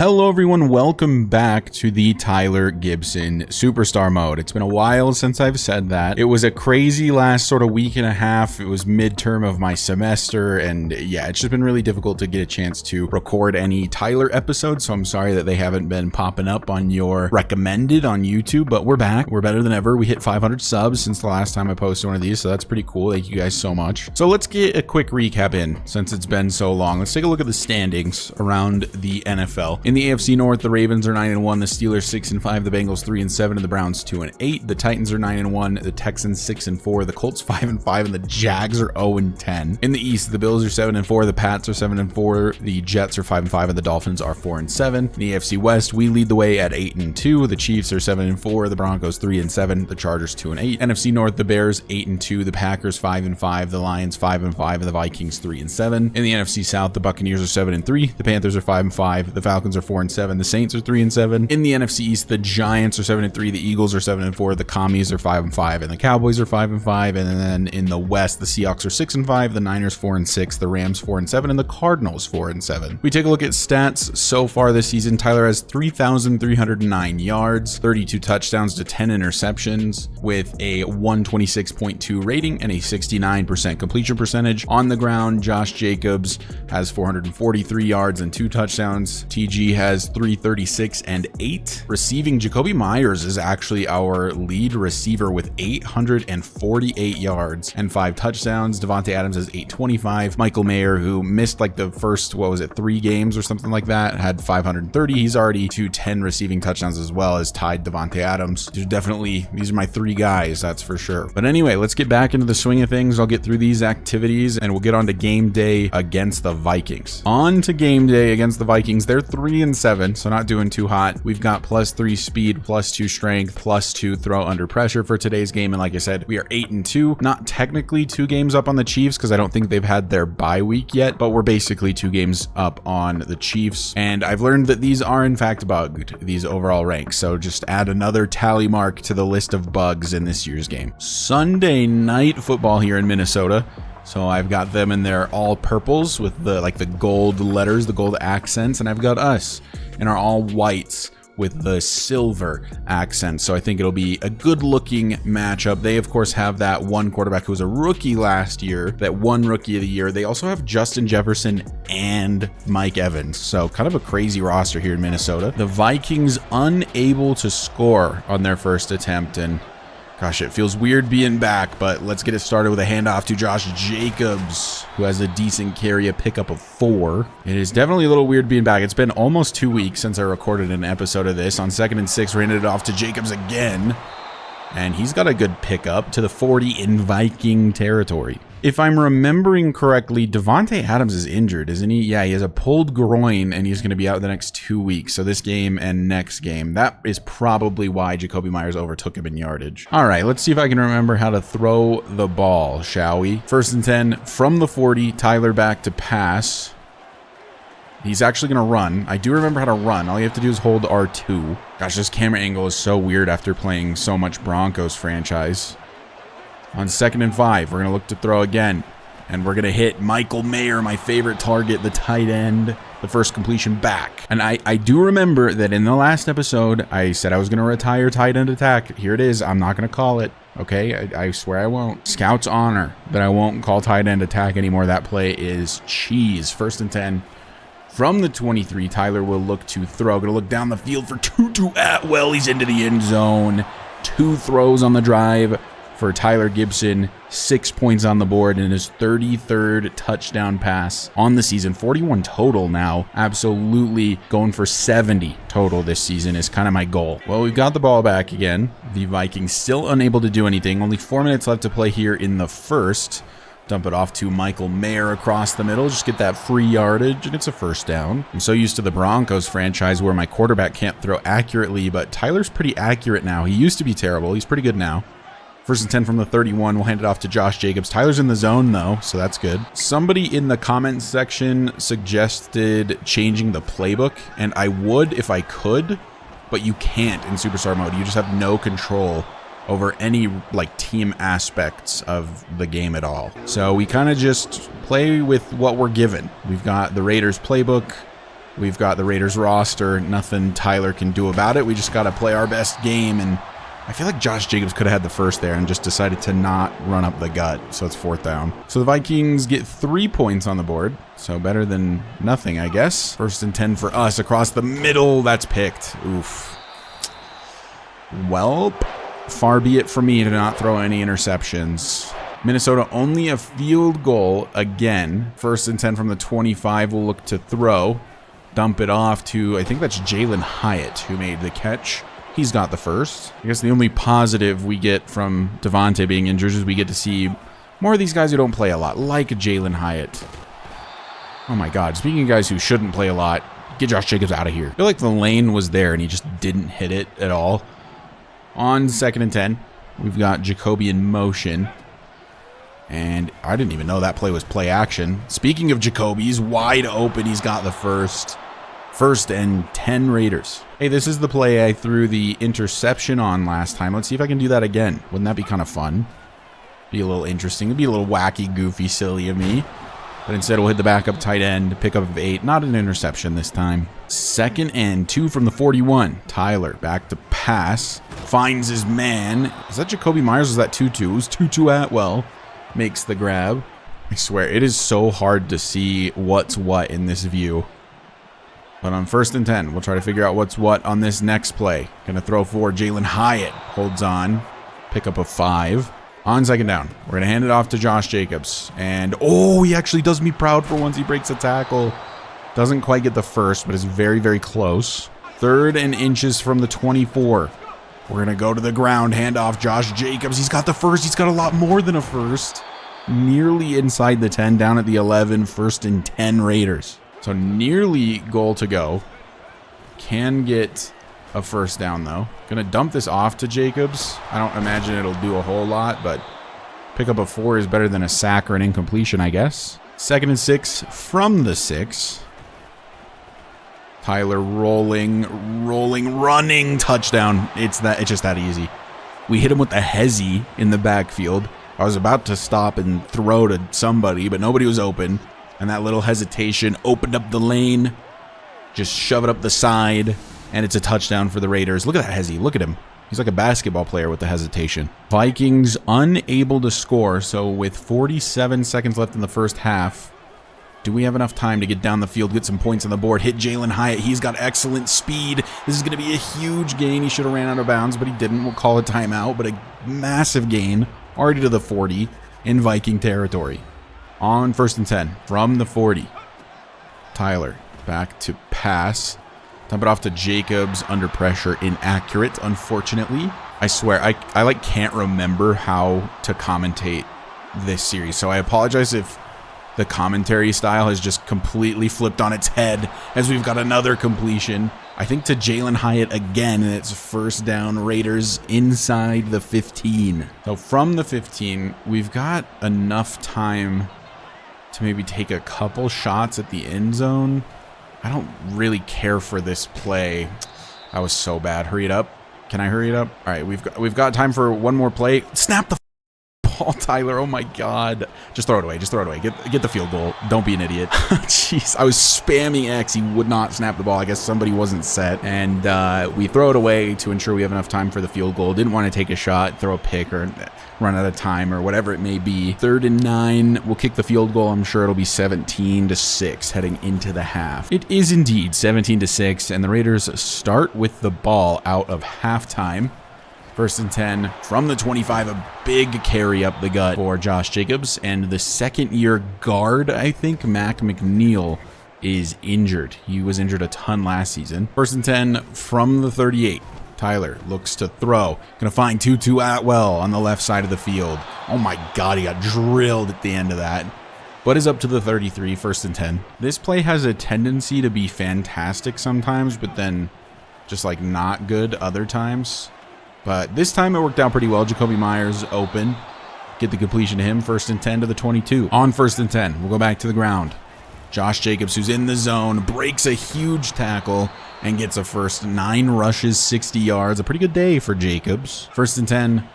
Hello everyone, welcome back to the Tyler Gibson Superstar mode. It's been a while since I've said that. It was a crazy last sort of week and a half. It was midterm of my semester, and yeah, it's just been really difficult to get a chance to record any Tyler episodes, so I'm sorry that they haven't been popping up on your recommended on YouTube, but we're back. We're better than ever. We hit 500 subs since the last time I posted one of these, so that's pretty cool. Thank you guys so much. So let's get a quick recap in since it's been so long. Let's take a look at the standings around the NFL. In the AFC North, the Ravens are 9-1, the Steelers 6-5, the Bengals 3-7, and the Browns 2-8. The Titans are 9-1, the Texans 6-4, the Colts 5-5, and the Jags are 0-10. In the East, the Bills are 7-4, the Pats are 7-4, the Jets are 5-5, and the Dolphins are 4-7. In the AFC West, we lead the way at 8-2. The Chiefs are 7-4, the Broncos 3-7, the Chargers 2-8. NFC North, the Bears 8-2, the Packers 5-5, the Lions 5-5, and the Vikings 3-7. In the NFC South, the Buccaneers are 7-3, the Panthers are 5-5, the Falcons are 4-7, the Saints are 3-7. In the NFC East, the Giants are 7-3, the Eagles are 7-4, the Commies are 5-5, and the Cowboys are 5-5. And then in the West, the Seahawks are 6-5, the Niners 4-6, the Rams 4-7, and the Cardinals 4-7. We take a look at stats so far this season. Tyler has 3,309 yards, 32 touchdowns to 10 interceptions, with a 126.2 rating and a 69% completion percentage. On the ground, Josh Jacobs has 443 yards and 2 touchdowns. TG has 336 and 8. Receiving, Jacoby Myers is actually our lead receiver with 848 yards and 5 touchdowns. Davante Adams has 825. Michael Mayer, who missed like the first, 3 games or something like that, had 530. He's already to 10 receiving touchdowns as well as tied Davante Adams. These are my 3 guys, that's for sure. But anyway, let's get back into the swing of things. I'll get through these activities and we'll get on to game day against the Vikings. On to game day against the Vikings. They're 3-7, so not doing too hot. We've got +3 speed, +2 strength, +2 throw under pressure for today's game. And like I said, we are 8-2. Not technically 2 games up on the Chiefs because I don't think they've had their bye week yet, but we're basically 2 games up on the Chiefs. And I've learned that these are in fact bugged, these overall ranks. So just add another tally mark to the list of bugs in this year's game. Sunday night football here in Minnesota. So I've got them in their all purples with the gold letters, the gold accents, and I've got us in our all whites with the silver accents. So I think it'll be a good looking matchup. They of course have that one quarterback who was a rookie last year, that one rookie of the year. They also have Justin Jefferson and Mike Evans. So kind of a crazy roster here in Minnesota. The Vikings unable to score on their first attempt, and gosh, it feels weird being back, but let's get it started with a handoff to Josh Jacobs, who has a decent carry, a pickup of 4. It is definitely a little weird being back. It's been almost 2 weeks since I recorded an episode of this. On 2nd and 6, ran it off to Jacobs again, and he's got a good pickup to the 40 in Viking territory. If I'm remembering correctly, Davante Adams is injured, isn't he? Yeah, he has a pulled groin, and he's going to be out the next 2 weeks. So this game and next game. That is probably why Jacoby Myers overtook him in yardage. All right, let's see if I can remember how to throw the ball, shall we? 1st and 10 from the 40, Tyler back to pass. He's actually going to run. I do remember how to run. All you have to do is hold R2. Gosh, this camera angle is so weird after playing so much Broncos franchise. On 2nd and 5, we're going to look to throw again. And we're going to hit Michael Mayer, my favorite target, the tight end, the first completion back. And I do remember that in the last episode, I said I was going to retire tight end attack. Here it is. I'm not going to call it. Okay, I swear I won't. Scout's honor that I won't call tight end attack anymore. That play is cheese. 1st and 10. From the 23, Tyler will look to throw. Going to look down the field for Tutu Atwell. He's into the end zone. 2 throws on the drive for Tyler Gibson, 6 points on the board in his 33rd touchdown pass on the season. 41 total now. Absolutely going for 70 total this season is kind of my goal. Well, we've got the ball back again. The Vikings still unable to do anything. Only 4 minutes left to play here in the first. Dump it off to Michael Mayer across the middle. Just get that free yardage, and it's a 1st down. I'm so used to the Broncos franchise where my quarterback can't throw accurately, but Tyler's pretty accurate now. He used to be terrible. He's pretty good now. 1st and 10 from the 31. We'll hand it off to Josh Jacobs. Tyler's in the zone, though, so that's good. Somebody in the comments section suggested changing the playbook, and I would if I could, but you can't in Superstar mode. You just have no control over any team aspects of the game at all. So we kind of just play with what we're given. We've got the Raiders playbook. We've got the Raiders roster. Nothing Tyler can do about it. We just got to play our best game. And I feel like Josh Jacobs could have had the first there and just decided to not run up the gut. So it's 4th down. So the Vikings get 3 points on the board. So better than nothing, I guess. 1st and 10 for us across the middle. That's picked. Oof. Well, far be it from me to not throw any interceptions. Minnesota only a field goal again. 1st and 10 from the 25. We'll look to throw. Dump it off to, I think that's Jalen Hyatt who made the catch. He's got the first. I guess the only positive we get from Devontae being injured is we get to see more of these guys who don't play a lot, like Jalen Hyatt. Oh my God, speaking of guys who shouldn't play a lot, get Josh Jacobs out of here. I feel like the lane was there and he just didn't hit it at all. On 2nd and 10, we've got Jacoby in motion. And I didn't even know that play was play action. Speaking of Jacoby, he's wide open. He's got the first. 1st and 10 Raiders. Hey, this is the play I threw the interception on last time. Let's see if I can do that again. Wouldn't that be kind of fun? Be a little interesting. It'd be a little wacky, goofy, silly of me. But instead, we'll hit the backup tight end, pickup of 8. Not an interception this time. 2nd and 2 from the 41. Tyler back to pass. Finds his man. Is that Jacoby Myers? Or was that Tutu? It was Tutu Atwell. Makes the grab. I swear, it is so hard to see what's what in this view. But on 1st and 10, we'll try to figure out what's what on this next play. Gonna throw for Jalen Hyatt. Holds on. Pickup of 5. On 2nd down, we're gonna hand it off to Josh Jacobs. And, oh, he actually does me proud for once he breaks a tackle. Doesn't quite get the first, but is very, very close. 3rd and inches from the 24. We're going to go to the ground, hand off Josh Jacobs. He's got the first. He's got a lot more than a first. Nearly inside the 10, down at the 11, 1st and 10 Raiders. So nearly goal to go. Can get a 1st down, though. Going to dump this off to Jacobs. I don't imagine it'll do a whole lot, but pick up a 4 is better than a sack or an incompletion, I guess. 2nd and 6 from the 6. Tyler rolling, running, touchdown. It's just that easy. We hit him with the hezzy in the backfield. I was about to stop and throw to somebody, but nobody was open. And that little hesitation opened up the lane. Just shove it up the side, and it's a touchdown for the Raiders. Look at that hezzy. Look at him. He's like a basketball player with the hesitation. Vikings unable to score, so with 47 seconds left in the first half, do we have enough time to get down the field, get some points on the board, hit Jalen Hyatt? He's got excellent speed. This is going to be a huge gain. He should have ran out of bounds, but he didn't. We'll call a timeout, but a massive gain. Already to the 40 in Viking territory. On 1st and 10 from the 40. Tyler back to pass. Dump it off to Jacobs. Under pressure. Inaccurate, unfortunately. I swear, I like can't remember how to commentate this series, so I apologize if the commentary style has just completely flipped on its head as we've got another completion. I think to Jalen Hyatt again, and it's 1st down, Raiders inside the 15. So from the 15, we've got enough time to maybe take a couple shots at the end zone. I don't really care for this play. That was so bad. Hurry it up. Can I hurry it up? All right, we've got time for one more play. Snap the ball, Tyler. Oh my God. Just throw it away. Just throw it away. Get the field goal. Don't be an idiot. Jeez. I was spamming X. He would not snap the ball. I guess somebody wasn't set. And we throw it away to ensure we have enough time for the field goal. Didn't want to take a shot, throw a pick, or run out of time, or whatever it may be. 3rd and 9. We'll kick the field goal. I'm sure it'll be 17-6 heading into the half. It is indeed 17-6, and the Raiders start with the ball out of halftime. 1st and 10 from the 25, a big carry up the gut for Josh Jacobs, and the 2nd-year guard, I think, Mac McNeil, is injured. He was injured a ton last season. 1st and 10 from the 38. Tyler looks to throw. Gonna find Tutu Atwell on the left side of the field. Oh my God, he got drilled at the end of that. But is up to the 33, 1st and 10. This play has a tendency to be fantastic sometimes, but then just like not good other times. But this time it worked out pretty well. Jacoby Myers open. Get the completion to him. 1st and 10 to the 22. On 1st and 10, we'll go back to the ground. Josh Jacobs, who's in the zone, breaks a huge tackle and gets a first. 9 rushes, 60 yards. A pretty good day for Jacobs. 1st and 10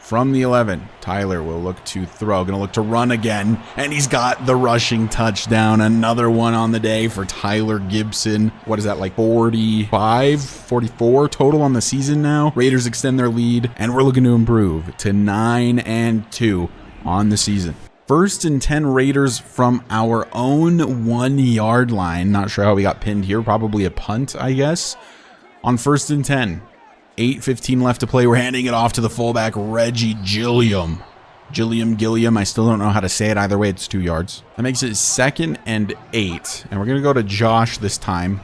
From the 11, Tyler will look to throw. Going to look to run again. And he's got the rushing touchdown. Another one on the day for Tyler Gibson. What is that, like 45, 44 total on the season now? Raiders extend their lead, and we're looking to improve to 9-2 on the season. 1st and 10 Raiders from our own 1 yard line. Not sure how we got pinned here. Probably a punt, I guess. On 1st and 10. 8:15 left to play. We're handing it off to the fullback, Reggie Gilliam. Gilliam. I still don't know how to say it. Either way, it's 2 yards. That makes it 2nd and 8. And we're going to go to Josh this time.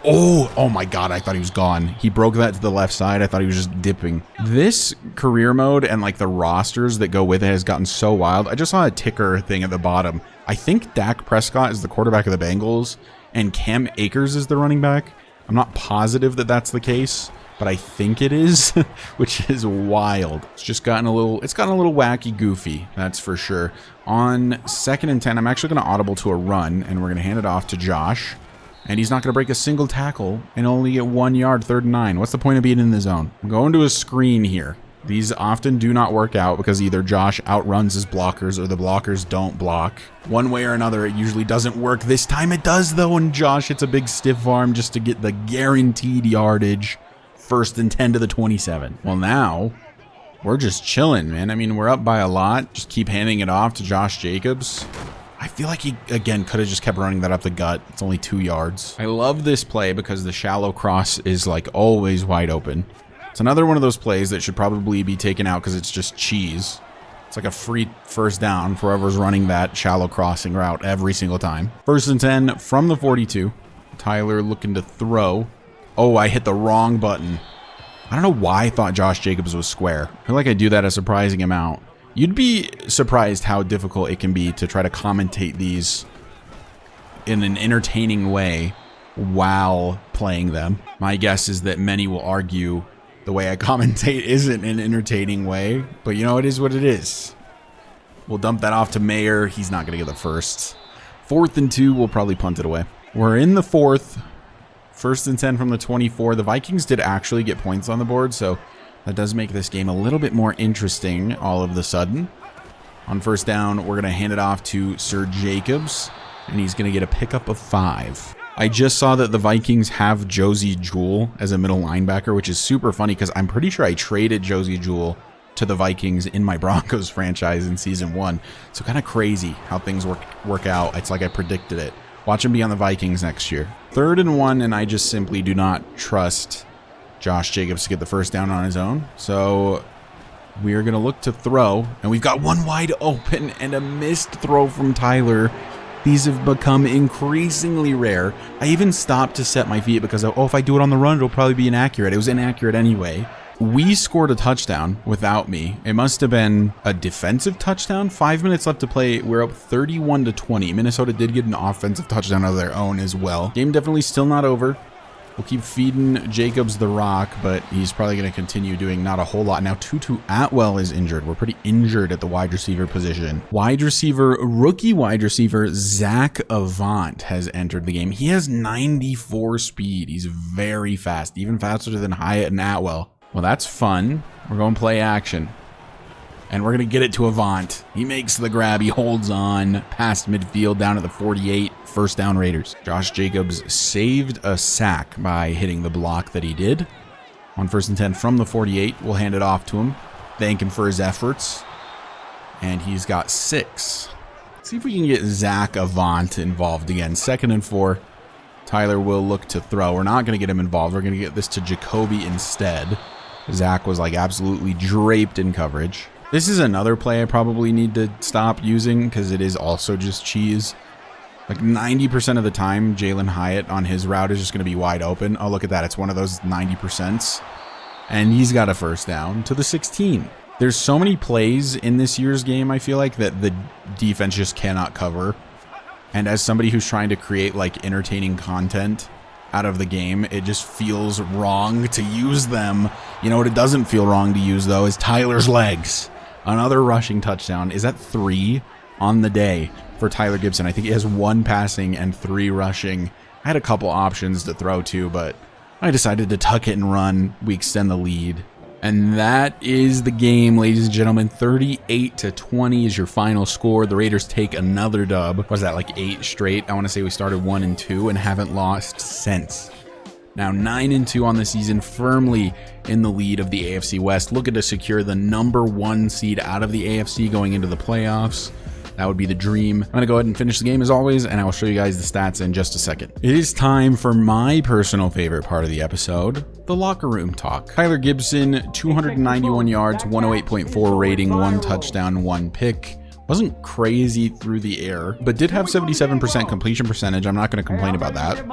Oh my God. I thought he was gone. He broke that to the left side. I thought he was just dipping. This career mode and like the rosters that go with it has gotten so wild. I just saw a ticker thing at the bottom. I think Dak Prescott is the quarterback of the Bengals and Cam Akers is the running back. I'm not positive that that's the case, but I think it is, which is wild. It's gotten a little wacky goofy, that's for sure. On 2nd and 10, I'm actually going to audible to a run, and we're going to hand it off to Josh. And he's not going to break a single tackle and only get 1 yard, 3rd and 9. What's the point of being in the zone? I'm going to a screen here. These often do not work out because either Josh outruns his blockers or the blockers don't block. One way or another, it usually doesn't work. This time it does, though, and Josh hits a big stiff arm just to get the guaranteed yardage. 1st and 10 to the 27. Well, now we're just chilling, man. I mean, we're up by a lot. Just keep handing it off to Josh Jacobs. I feel like he, again, could have just kept running that up the gut. It's only 2 yards. I love this play because the shallow cross is like always wide open. It's another one of those plays that should probably be taken out because it's just cheese. It's like a free 1st down for whoever's running that shallow crossing route every single time. 1st and 10 from the 42. Tyler looking to throw. Oh, I hit the wrong button. I don't know why I thought Josh Jacobs was square. I feel like I do that a surprising amount. You'd be surprised how difficult it can be to try to commentate these in an entertaining way while playing them. My guess is that many will argue the way I commentate isn't an entertaining way, but you know, it is what it is. We'll dump that off to Mayer. He's not going to get the first. 4th and 2, we'll probably punt it away. We're in the 4th. 1st and 10 from the 24. The Vikings did actually get points on the board, so that does make this game a little bit more interesting all of the sudden. On 1st down, we're going to hand it off to Sir Jacobs, and he's going to get a pickup of 5. I just saw that the Vikings have Josie Jewell as a middle linebacker, which is super funny because I'm pretty sure I traded Josie Jewell to the Vikings in my Broncos franchise in Season 1. So kind of crazy how things work out. It's like I predicted it. Watch him be on the Vikings next year. 3rd and 1, and I just simply do not trust Josh Jacobs to get the 1st down on his own. So we are going to look to throw, and we've got one wide open and a missed throw from Tyler. These have become increasingly rare. I even stopped to set my feet because, if I do it on the run, it'll probably be inaccurate. It was inaccurate anyway. We scored a touchdown without me. It must have been a defensive touchdown. 5 minutes left to play. We're up 31-20. Minnesota did get an offensive touchdown of their own as well. Game definitely still not over. We'll keep feeding Jacobs the rock, but he's probably going to continue doing not a whole lot. Now, Tutu Atwell is injured. We're pretty injured at the wide receiver position. Rookie wide receiver, Zach Avant has entered the game. He has 94 speed. He's very fast, even faster than Hyatt and Atwell. Well, that's fun. We're going play action. And we're going to get it to Avant. He makes the grab. He holds on past midfield down at the 48. 1st down Raiders. Josh Jacobs saved a sack by hitting the block that he did. On 1st and 10 from the 48. We'll hand it off to him. Thank him for his efforts. And he's got 6. Let's see if we can get Zach Avant involved again. 2nd and 4. Tyler will look to throw. We're not going to get him involved. We're going to get this to Jacoby instead. Zach was like absolutely draped in coverage. This is another play I probably need to stop using because it is also just cheese. Like 90% of the time, Jalen Hyatt on his route is just going to be wide open. Oh, look at that. It's one of those 90%. And he's got a 1st down to the 16. There's so many plays in this year's game, I feel like, that the defense just cannot cover. And as somebody who's trying to create like entertaining content out of the game, it just feels wrong to use them. You know what it doesn't feel wrong to use, though, is Tyler's legs. Another rushing touchdown. Is that 3 on the day for Tyler Gibson? I think he has 1 passing and 3 rushing. I had a couple options to throw to, but I decided to tuck it and run. We extend the lead. And that is the game, ladies and gentlemen. 38-20 is your final score. The Raiders take another dub. What was that, like 8 straight? I want to say we started 1-2 and haven't lost since. Now 9-2 on the season, firmly in the lead of the AFC West, looking to secure the #1 seed out of the AFC going into the playoffs. That would be the dream. I'm going to go ahead and finish the game as always, and I will show you guys the stats in just a second. It is time for my personal favorite part of the episode, the locker room talk. Tyler Gibson, 291 yards, 108.4 rating, 1 touchdown, 1 pick. Wasn't crazy through the air, but did have 77% completion percentage. I'm not going to complain about that.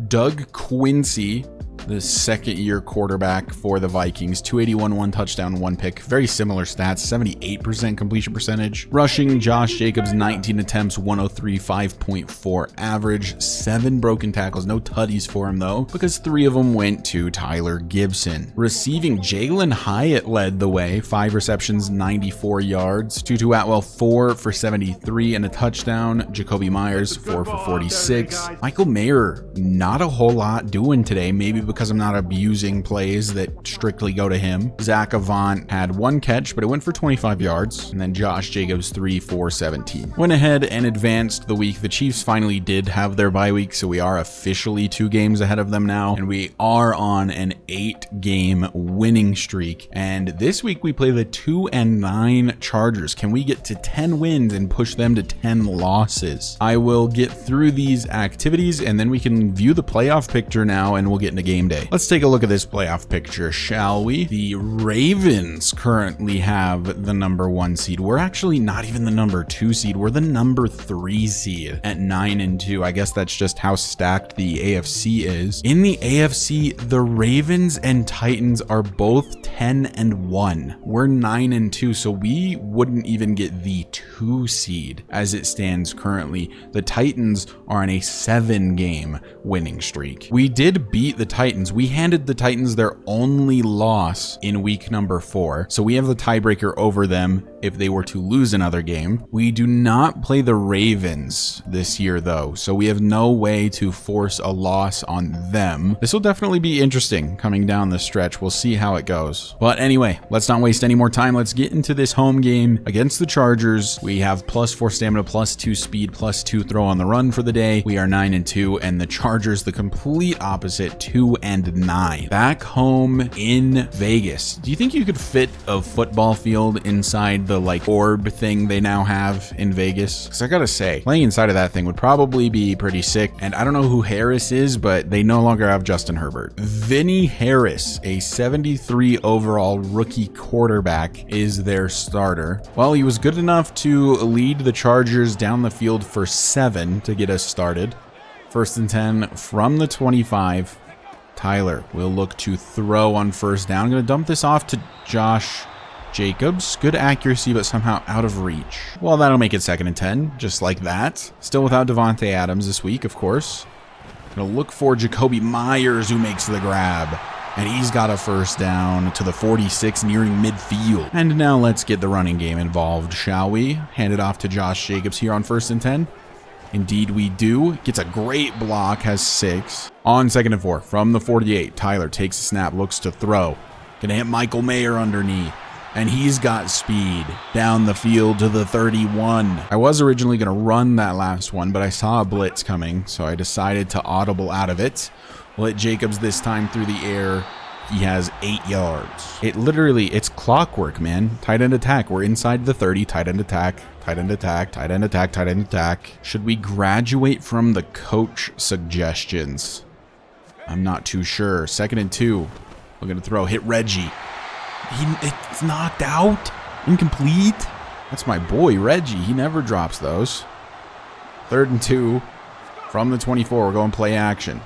Doug Quincy, the second-year quarterback for the Vikings, 281, 1 touchdown, 1 pick. Very similar stats, 78% completion percentage. Rushing, Josh Jacobs, 19 attempts, 103, 5.4 average, 7 broken tackles. No tutties for him, though, because 3 of them went to Tyler Gibson. Receiving, Jalen Hyatt led the way, 5 receptions, 94 yards. Tutu Atwell, 4 for 73 and a touchdown. Jacoby Myers, 4 for 46. Michael Mayer, not a whole lot doing today, maybe because I'm not abusing plays that strictly go to him. Zach Avant had 1 catch, but it went for 25 yards. And then Josh Jacobs, 3 for 17. Went ahead and advanced the week. The Chiefs finally did have their bye week, so we are officially 2 games ahead of them now. And we are on an 8-game winning streak. And this week we play the 2-9 Chargers. Can we get to 10 wins and push them to 10 losses? I will get through these activities and then we can view the playoff picture now and we'll get into game day. Let's take a look at this playoff picture, shall we? The Ravens currently have the #1 seed. We're actually not even the #2 seed. We're the #3 seed at 9-2. I guess that's just how stacked the AFC is. In the AFC, the Ravens and Titans are both 10-1. We're 9-2, so we wouldn't even get the 2 seed as it stands currently. The Titans are on a 7-game winning streak. We did beat the Titans. We handed the Titans their only loss in week 4, so we have the tiebreaker over them if they were to lose another game. We do not play the Ravens this year though, so we have no way to force a loss on them. This will definitely be interesting coming down the stretch. We'll see how it goes. But anyway, let's not waste any more time. Let's get into this home game against the Chargers. We have +4 stamina, +2 speed, +2 throw on the run for the day. We are 9-2, and the Chargers the complete opposite, 2-9. Back home in Vegas. Do you think you could fit a football field inside the like orb thing they now have in Vegas? Because I gotta say, playing inside of that thing would probably be pretty sick. And I don't know who Harris is, but they no longer have Justin Herbert. Vinny Harris, a 73 overall rookie quarterback, is their starter. Well, he was good enough to lead the Chargers down the field for 7 to get us started. 1st and 10 from the 25. Tyler will look to throw on 1st down. I'm going to dump this off to Josh Jacobs. Good accuracy, but somehow out of reach. Well, that'll make it 2nd and 10, just like that. Still without Devontae Adams this week, of course. Going to look for Jacoby Myers, who makes the grab. And he's got a 1st down to the 46, nearing midfield. And now let's get the running game involved, shall we? Hand it off to Josh Jacobs here on 1st and 10. Indeed we do. Gets a great block, has 6. On 2nd and 4 from the 48, Tyler takes a snap, looks to throw. Gonna hit Michael Mayer underneath. And he's got speed down the field to the 31. I was originally gonna run that last one, but I saw a blitz coming, so I decided to audible out of it. Let Jacobs this time through the air. He has 8 yards. It's clockwork, man. Tight end attack. We're inside the 30. Tight end attack. Tight end attack. Tight end attack. Tight end attack. Should we graduate from the coach suggestions? I'm not too sure. 2nd and 2. We're going to throw. Hit Reggie. It's knocked out. Incomplete. That's my boy, Reggie. He never drops those. 3rd and 2. From the 24. We're going play action.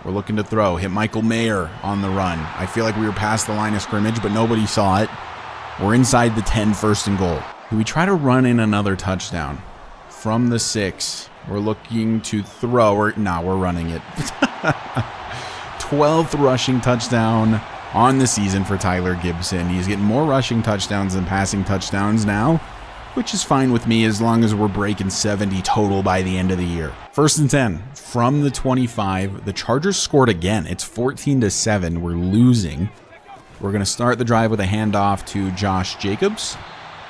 We're looking to throw. Hit Michael Mayer on the run. I feel like we were past the line of scrimmage, but nobody saw it. We're inside the 10, 1st and goal. Do we try to run in another touchdown? From the 6, we're looking to throw. We're running it. 12th rushing touchdown on the season for Tyler Gibson. He's getting more rushing touchdowns than passing touchdowns now, which is fine with me as long as we're breaking 70 total by the end of the year. 1st and 10 from the 25. The Chargers scored again. It's 14-7. We're losing. We're going to start the drive with a handoff to Josh Jacobs.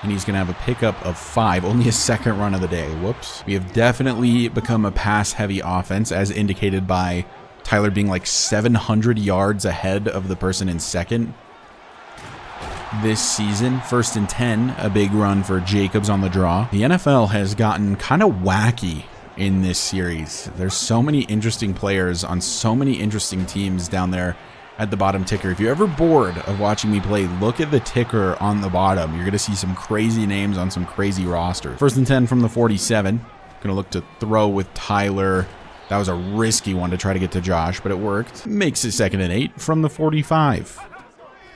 And he's going to have a pickup of 5. Only a second run of the day. Whoops. We have definitely become a pass-heavy offense, as indicated by Tyler being like 700 yards ahead of the person in second this season. 1st and 10, a big run for Jacobs on the draw. The NFL has gotten kind of wacky in this series. There's so many interesting players on so many interesting teams down there at the bottom ticker. If you're ever bored of watching me play, look at the ticker on the bottom. You're going to see some crazy names on some crazy rosters. 1st and 10 from the 47. Going to look to throw with Tyler. That was a risky one to try to get to Josh, but it worked. Makes it 2nd and 8 from the 45.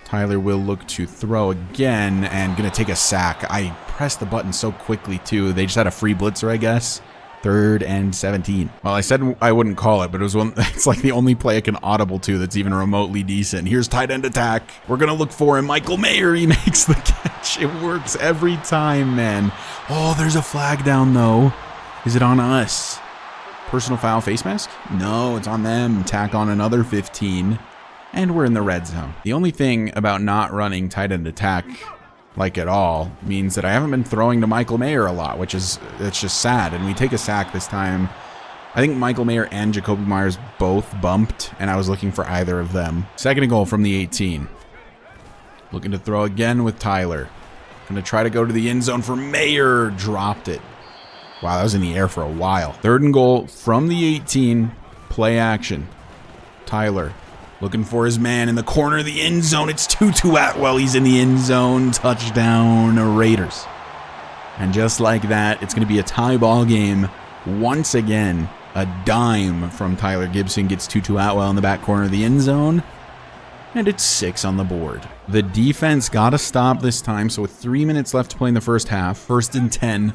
Tyler will look to throw again and going to take a sack. I pressed the button so quickly too. They just had a free blitzer, I guess. 3rd and 17. Well, I said I wouldn't call it, but it was one. It's like the only play I can audible to that's even remotely decent. Here's tight end attack. We're gonna look for him. Michael Mayer. He makes the catch. It works every time, man. Oh, there's a flag down though. Is it on us? Personal foul, face mask? No, it's on them. Tack on another 15, and we're in the red zone. The only thing about not running tight end attack like at all means that I haven't been throwing to Michael Mayer a lot, it's just sad. And we take a sack this time. I think Michael Mayer and Jacoby Myers both bumped, and I was looking for either of them. 2nd and goal from the 18. Looking to throw again with Tyler. Gonna try to go to the end zone for Mayer. Dropped it. Wow, that was in the air for a while. 3rd and goal from the 18. Play action. Tyler looking for his man in the corner of the end zone. It's Tutu Atwell. He's in the end zone. Touchdown, Raiders. And just like that, it's going to be a tie ball game. Once again, a dime from Tyler Gibson gets Tutu Atwell in the back corner of the end zone. And it's 6 on the board. The defense got a stop this time, so with 3 minutes left to play in the first half, 1st and 10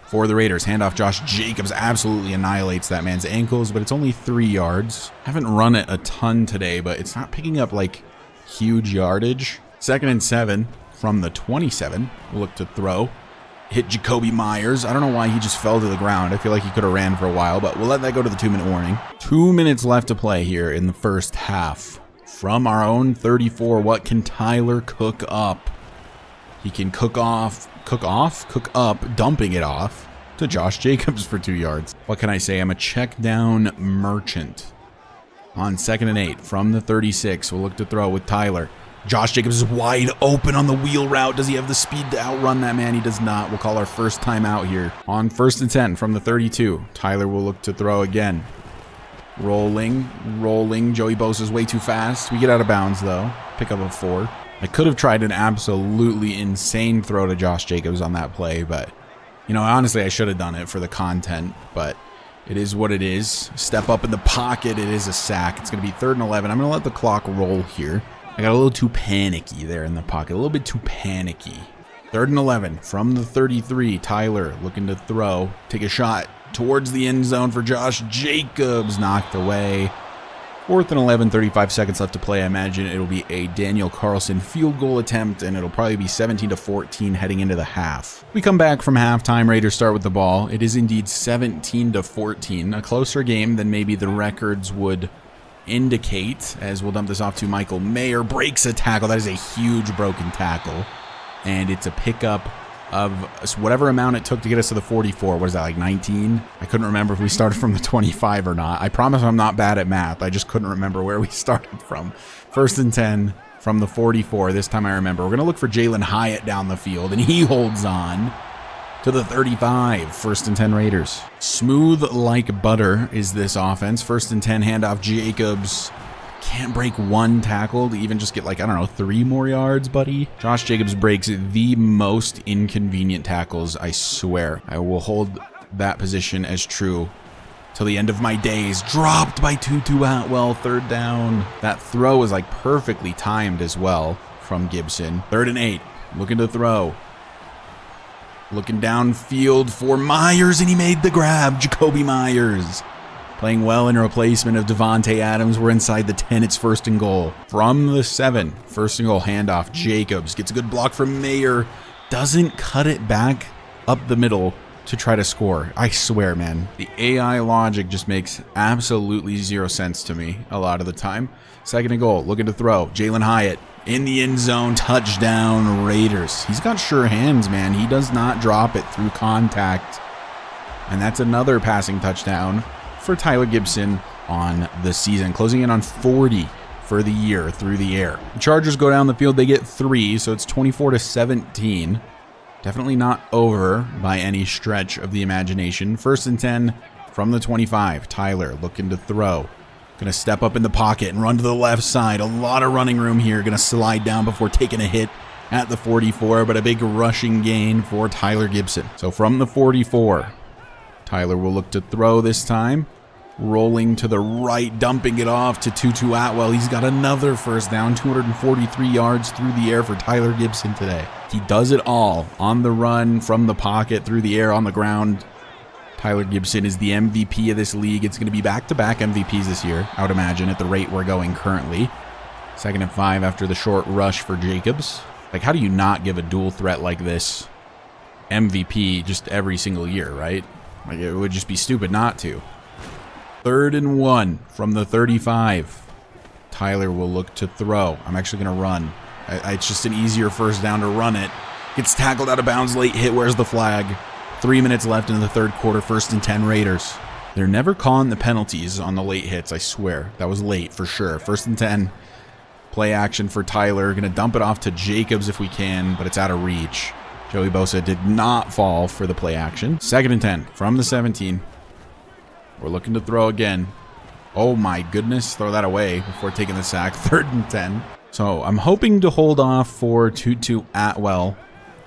for the Raiders. Handoff Josh Jacobs absolutely annihilates that man's ankles, but it's only 3 yards. Haven't run it a ton today, but it's not picking up like huge yardage. 2nd and 7 from the 27. We'll look to throw. Hit Jacoby Myers. I don't know why he just fell to the ground. I feel like he could have ran for a while, but we'll let that go to the 2-minute warning. 2 minutes left to play here in the first half. From our own 34, what can Tyler cook up? He can cook up, dumping it off to Josh Jacobs for 2 yards. What can I say? I'm a check down merchant. On 2nd and 8 from the 36, we'll look to throw with Tyler. Josh Jacobs is wide open on the wheel route. Does he have the speed to outrun that man? He does not. We'll call our first time out here. On 1st and 10 from the 32, Tyler will look to throw again. Rolling. Joey Bosa's way too fast. We get out of bounds though. Pick up a 4. I could have tried an absolutely insane throw to Josh Jacobs on that play, but, you know, honestly, I should have done it for the content, but it is what it is. Step up in the pocket. It is a sack. It's going to be 3rd and 11. I'm going to let the clock roll here. I got a little too panicky there in the pocket. A little bit too panicky. 3rd and 11 from the 33. Tyler looking to throw. Take a shot towards the end zone for Josh Jacobs. Knocked away. 4th and 11, 35 seconds left to play. I imagine it'll be a Daniel Carlson field goal attempt, and it'll probably be 17-14 heading into the half. We come back from halftime. Raiders start with the ball. It is indeed 17-14, a closer game than maybe the records would indicate, as we'll dump this off to Michael Mayer. Breaks a tackle. That is a huge broken tackle, and it's a pickup of whatever amount it took to get us to the 44. What is that, like 19? I couldn't remember if we started from the 25 or not. I promise I'm not bad at math. I just couldn't remember where we started from. 1st and 10 from the 44. This time I remember. We're going to look for Jalen Hyatt down the field, and he holds on to the 35. 1st and 10 Raiders. Smooth like butter is this offense. 1st and 10 handoff Jacobs. Can't break one tackle to even just get, like, I don't know, 3 more yards, buddy. Josh Jacobs breaks the most inconvenient tackles, I swear. I will hold that position as true till the end of my days. Dropped by Tutu Atwell. 3rd down. That throw is, like, perfectly timed as well from Gibson. 3rd and 8. Looking to throw. Looking downfield for Myers, and he made the grab. Jacoby Myers. Playing well in replacement of Devontae Adams. We're inside the 10. It's 1st and goal. From the 7. 1st and goal handoff. Jacobs gets a good block from Mayer. Doesn't cut it back up the middle to try to score. I swear, man. The AI logic just makes absolutely zero sense to me a lot of the time. Second and goal, looking to throw. Jalen Hyatt in the end zone, touchdown Raiders. He's got sure hands, man. He does not drop it through contact. And that's another passing touchdown for Tyler Gibson on the season, closing in on 40 for the year through the air. The Chargers go down the field, they get 3, so it's 24-17. Definitely not over by any stretch of the imagination. 1st and 10 from the 25. Tyler looking to throw. Gonna step up in the pocket and run to the left side. A lot of running room here. Gonna slide down before taking a hit at the 44, but a big rushing gain for Tyler Gibson. So from the 44, Tyler will look to throw this time. Rolling to the right, dumping it off to Tutu Atwell. He's got another first down, 243 yards through the air for Tyler Gibson today. He does it all on the run, from the pocket, through the air, on the ground. Tyler Gibson is the MVP of this league. It's going to be back-to-back MVPs this year, I would imagine, at the rate we're going currently. 2nd and 5 after the short rush for Jacobs. Like, how do you not give a dual threat like this MVP just every single year, right? Like, it would just be stupid not to. 3rd and 1 from the 35. Tyler will look to throw. I'm actually going to run. It's just an easier first down to run it. Gets tackled out of bounds, late hit. Where's the flag? 3 minutes left in the 3rd quarter. 1st and 10 Raiders. They're never calling the penalties on the late hits, I swear. That was late for sure. 1st and 10. Play action for Tyler. Going to dump it off to Jacobs if we can, but it's out of reach. Joey Bosa did not fall for the play action. 2nd and 10 from the 17. We're looking to throw again. Oh my goodness, throw that away before taking the sack. 3rd and 10. So I'm hoping to hold off for Tutu Atwell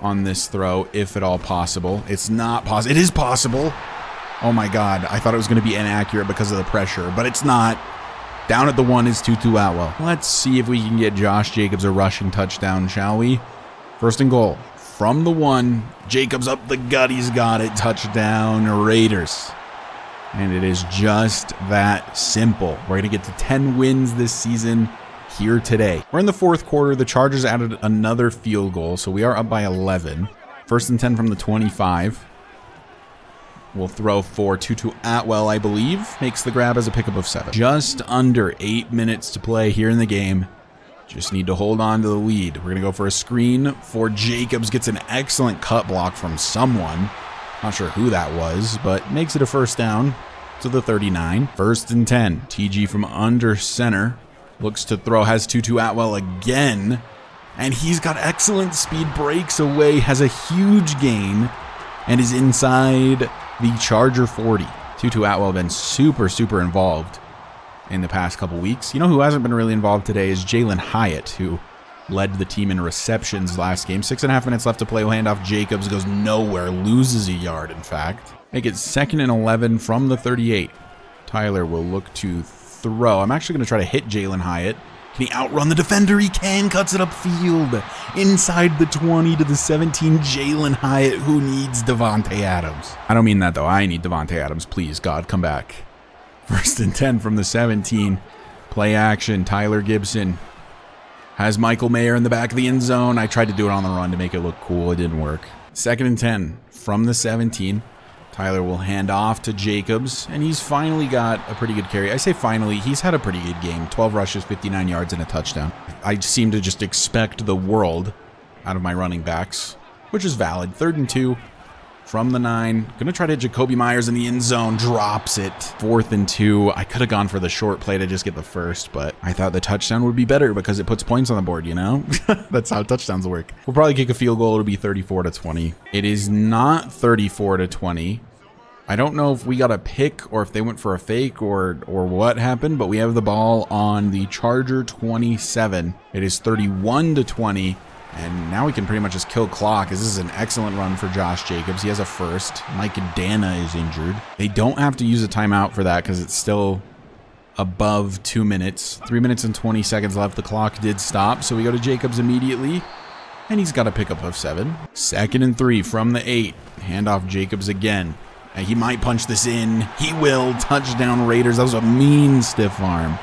on this throw, if at all possible. It's not possible. It is possible. Oh my God, I thought it was going to be inaccurate because of the pressure, but it's not. Down at the 1 is Tutu Atwell. Let's see if we can get Josh Jacobs a rushing touchdown, shall we? 1st and goal. From the 1, Jacobs up the gut. He's got it. Touchdown, Raiders. And it is just that simple. We're going to get to 10 wins this season here today. We're in the 4th quarter. The Chargers added another field goal, so we are up by 11. 1st and 10 from the 25. We'll throw for Tutu Atwell, I believe. Makes the grab as a pickup of 7. Just under 8 minutes to play here in the game. Just need to hold on to the lead. We're going to go for a screen for Jacobs. Gets an excellent cut block from someone. Not sure who that was, but makes it a 1st down to the 39. 1st and 10. TG from under center. Looks to throw. Has Tutu Atwell again. And he's got excellent speed. Breaks away. Has a huge gain. And is inside the Charger 40. Tutu Atwell been super involved in the past couple weeks. You know who hasn't been really involved today is Jalen Hyatt, who led the team in receptions last game. 6.5 minutes left to play. Handoff. Jacobs goes nowhere. Loses a yard, in fact. Make it 2nd and 11 from the 38. Tyler will look to throw. I'm actually going to try to hit Jalen Hyatt. Can he outrun the defender? He can. Cuts it upfield. Inside the 20 to the 17. Jalen Hyatt, who needs Devontae Adams. I don't mean that, though. I need Devontae Adams. Please, God, come back. 1st and 10 from the 17. Play action. Tyler Gibson has Michael Mayer in the back of the end zone. I tried to do it on the run to make it look cool. It didn't work. 2nd and 10 from the 17. Tyler will hand off to Jacobs, and he's finally got a pretty good carry. I say finally, he's had a pretty good game. 12 rushes, 59 yards, and a touchdown. I seem to just expect the world out of my running backs, which is valid. 3rd and 2 from the 9. Gonna try to hit Jacoby Myers in the end zone. Drops it. 4th and 2. I could have gone for the short play to just get the first, but I thought the touchdown would be better because it puts points on the board, you know? That's how touchdowns work. We'll probably kick a field goal. It'll be 34-20. It is not 34-20. I don't know if we got a pick or if they went for a fake or what happened, but we have the ball on the Charger 27. It is 31-20. And now we can pretty much just kill clock, as this is an excellent run for Josh Jacobs. He has a first. Mike Dana is injured. They don't have to use a timeout for that because it's still above 2 minutes. 3 minutes and 20 seconds left. The clock did stop, so we go to Jacobs immediately. And he's got a pickup of 7. 2nd and 3 from the 8. Handoff Jacobs again. And he might punch this in. He will. Touchdown Raiders. That was a mean stiff arm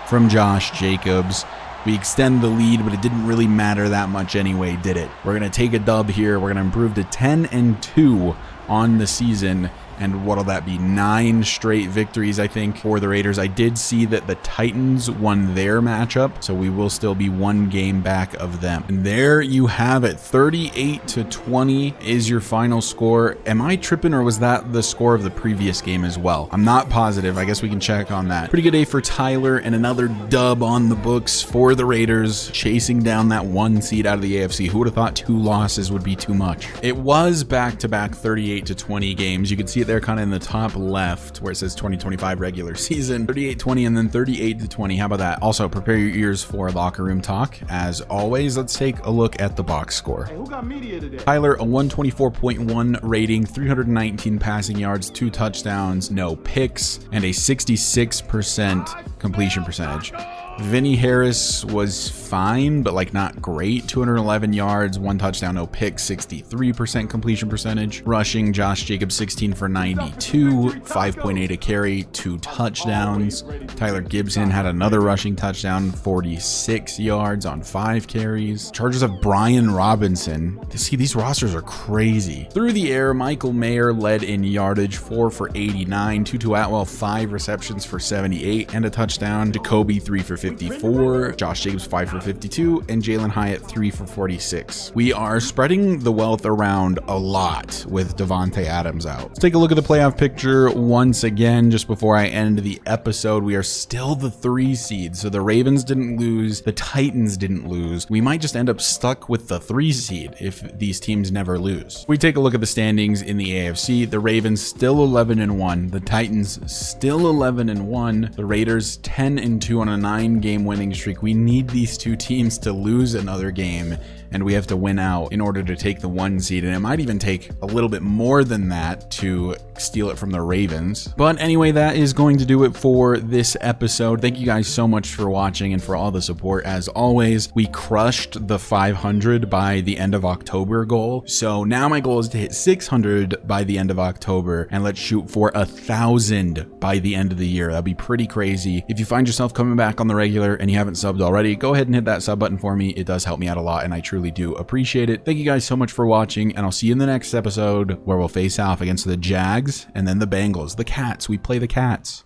from Josh Jacobs. We extend the lead, but it didn't really matter that much anyway, did it? We're going to take a dub here. We're going to improve to 10-2 on the season. And what'll that be? 9 straight victories, I think, for the Raiders. I did see that the Titans won their matchup, so we will still be 1 game back of them. And there you have it. 38-20 is your final score. Am I tripping, or was that the score of the previous game as well? I'm not positive. I guess we can check on that. Pretty good day for Tyler, and another dub on the books for the Raiders, chasing down that 1 seed out of the AFC. Who would have thought 2 losses would be too much? It was back-to-back 38-20 games. You can see it there kind of in the top left where it says 2025 regular season, 38-20 and then 38-20. How about that? Also, prepare your ears for locker room talk. As always, let's take a look at the box score. Hey, who got media today? Tyler, a 124.1 rating, 319 passing yards, 2 touchdowns, no picks, and a 66% completion percentage. Vinny Harris was fine, but like not great. 211 yards, 1 touchdown, no picks, 63% completion percentage. Rushing, Josh Jacobs 16 for 92, 5.8 a carry, 2 touchdowns. Tyler Gibson had another rushing touchdown, 46 yards on 5 carries. Chargers of Brian Robinson. See, these rosters are crazy. Through the air, Michael Mayer led in yardage, 4 for 89. Tutu Atwell, 5 receptions for 78 and a touchdown. Jacoby, 3 for 54, Josh Jacobs 5 for 52, and Jalen Hyatt 3 for 46. We are spreading the wealth around a lot with Devontae Adams out. Let's take a look at the playoff picture once again just before I end the episode. We are still the 3 seed, so the Ravens didn't lose, the Titans didn't lose. We might just end up stuck with the 3 seed if these teams never lose. We take a look at the standings in the AFC. The Ravens still 11-1, the Titans still 11-1, the Raiders 10-2 on a 9-game winning streak. We need these 2 teams to lose another game, and we have to win out in order to take the 1 seed, and it might even take a little bit more than that to steal it from the Ravens. But anyway, that is going to do it for this episode. Thank you guys so much for watching and for all the support. As always, we crushed the 500 by the end of October goal, so now my goal is to hit 600 by the end of October, and let's shoot for 1,000 by the end of the year. That'd be pretty crazy. If you find yourself coming back on the regular and you haven't subbed already, go ahead and hit that sub button for me. It does help me out a lot, and I truly do appreciate it. Thank you guys so much for watching, and I'll see you in the next episode where we'll face off against the Jags and then the Bengals. The Cats. We play the Cats.